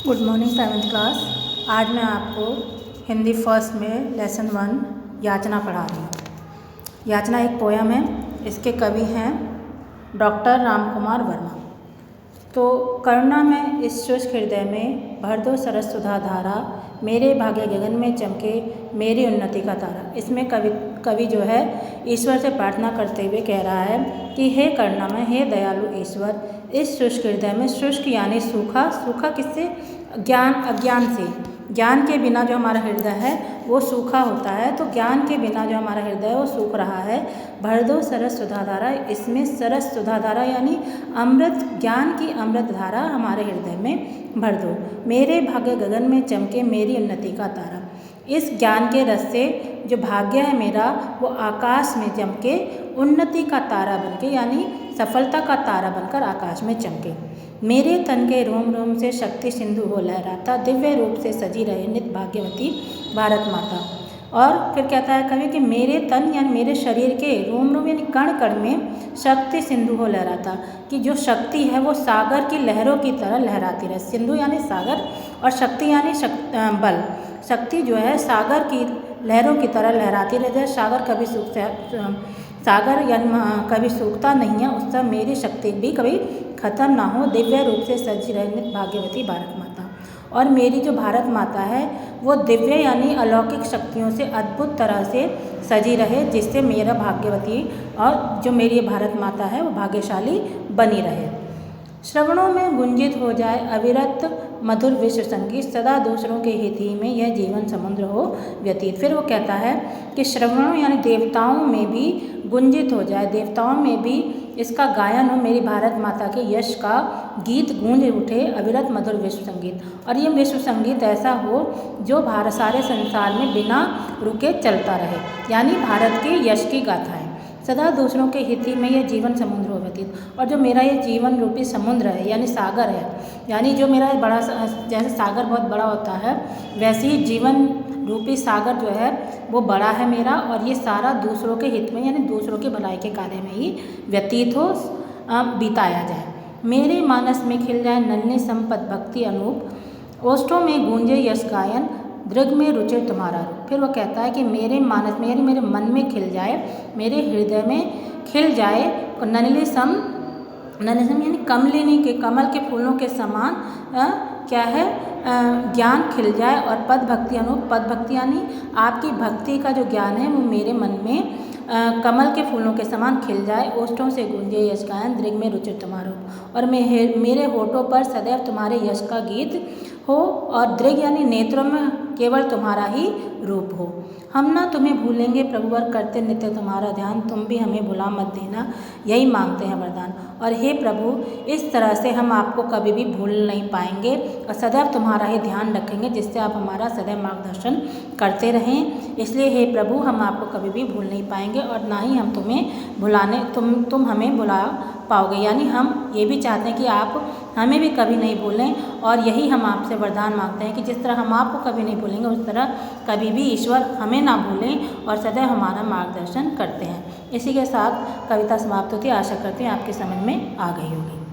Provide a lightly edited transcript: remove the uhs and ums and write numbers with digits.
Good morning seventh class. आज मैं आपको हिंदी फर्स्ट में लेसन 1 याचना पढ़ा रही हूँ। याचना एक पोयम है। इसके कवि हैं डॉक्टर राम कुमार वर्मा। तो करुणा में इस शुष्क हृदय में भर दो सरस सुधा धारा, मेरे भाग्य गगन में चमके मेरी उन्नति का तारा। इसमें कवि जो है ईश्वर से प्रार्थना करते हुए कह रहा है कि हे करुणामय, हे दयालु ईश्वर, इस शुष्क हृदय में, शुष्क यानी सूखा, सूखा किससे? अज्ञान से। ज्ञान के बिना जो हमारा हृदय है वो सूखा होता है, तो ज्ञान के बिना जो हमारा हृदय है वो सूख रहा है। भर दो सरस सुधाधारा, इसमें सरस सुधाधारा यानी अमृत, ज्ञान की अमृत धारा हमारे हृदय में भर दो। मेरे भाग्य गगन में चमके मेरी उन्नति का तारा। इस ज्ञान के रस से जो भाग्य है मेरा वो आकाश में चमके उन्नति का तारा बनके, यानी सफलता का तारा बनकर आकाश में चमके। मेरे तन के रोम रोम से शक्ति सिंधु हो लहराता, दिव्य रूप से सजी रहे नित भाग्यवती भारत माता। और फिर कहता है कवि कि मेरे तन यानी मेरे शरीर के रोम रोम यानी कण कण में शक्ति सिंधु हो लहराता, कि जो शक्ति है वो सागर की लहरों की तरह लहराती रहे। सिंधु यानी सागर और शक्ति यानी बल। शक्ति जो है सागर की लहरों की तरह लहराती रहती है। सागर यानी कभी सूखता नहीं है, उस तरह मेरी शक्ति भी कभी खत्म ना हो। दिव्य रूप से सजी रहे भाग्यवती भारत माता। और मेरी जो भारत माता है वो दिव्य यानी अलौकिक शक्तियों से अद्भुत तरह से सजी रहे, जिससे मेरा भाग्यवती और जो मेरी भारत माता है वो भाग्यशाली बनी रहे। श्रवणों में गुंजित हो जाए अविरत मधुर विश्व संगीत, सदा दूसरों के हित ही में यह जीवन समुद्र हो व्यतीत। फिर वो कहता है कि श्रवणों यानी देवताओं में भी गुंजित हो जाए, देवताओं में भी इसका गायन हो, मेरी भारत माता के यश का गीत गूंज उठे अविरत मधुर विश्व संगीत। और ये विश्व संगीत ऐसा हो जो सारे संसार में बिना रुके चलता रहे, यानी भारत के यश की गाथा है। सदा दूसरों के हित ही में यह जीवन समुद्र हो व्यतीत। और जो मेरा ये जीवन रूपी समुद्र है यानी सागर है, यानी जो मेरा बड़ा, जैसे सागर बहुत बड़ा होता है वैसे ही जीवन रूपी सागर जो है वो बड़ा है मेरा, और ये सारा दूसरों के हित में यानी दूसरों की भलाई के कार्य में ही व्यतीत हो, बिताया जाए। मेरे मानस में खिल जाए नन्हे संपत भक्ति अनूप, ओष्ठों में गूंजे यश गायन, दृग में रुचि तुम्हारा रूप। फिर वो कहता है कि मेरे मानस में यानी मेरे मन में खिल जाए, मेरे हृदय में खिल जाए नन्हे सम यानी कमलिनी के, कमल के फूलों के समान क्या है, ज्ञान खिल जाए। और पद भक्ति अनूप, पद भक्ति यानी आपकी भक्ति का जो ज्ञान है वो मेरे मन में कमल के फूलों के समान खिल जाए। ओष्ठों से गूंजे यश गायन, दृग में रुचि तुम्हारा रूप। और मेरे होठों पर सदैव तुम्हारे यश का गीत हो, और दृग यानी नेत्रों में केवल तुम्हारा ही रूप हो। हम ना तुम्हें भूलेंगे प्रभुवर, करते नित्य तुम्हारा ध्यान, तुम भी हमें भुला मत देना, यही मांगते हैं वरदान। और हे प्रभु, इस तरह से हम आपको कभी भी भूल नहीं पाएंगे और सदैव तुम्हारा ही ध्यान रखेंगे, जिससे आप हमारा सदैव मार्गदर्शन करते रहें। इसलिए हे प्रभु, हम आपको कभी भी भूल नहीं पाएंगे और ना ही हम तुम्हें भुलाने तुम हमें भुला पाओगे। यानी हम ये भी चाहते हैं कि आप हमें भी कभी नहीं भूलें, और यही हम आपसे वरदान मांगते हैं कि जिस तरह हम आपको कभी नहीं भूलेंगे उस तरह कभी भी ईश्वर हमें ना भूलें और सदैव हमारा मार्गदर्शन करते हैं। इसी के साथ कविता समाप्त होती है। आशा करते हैं आपके समझ में आ गई होगी।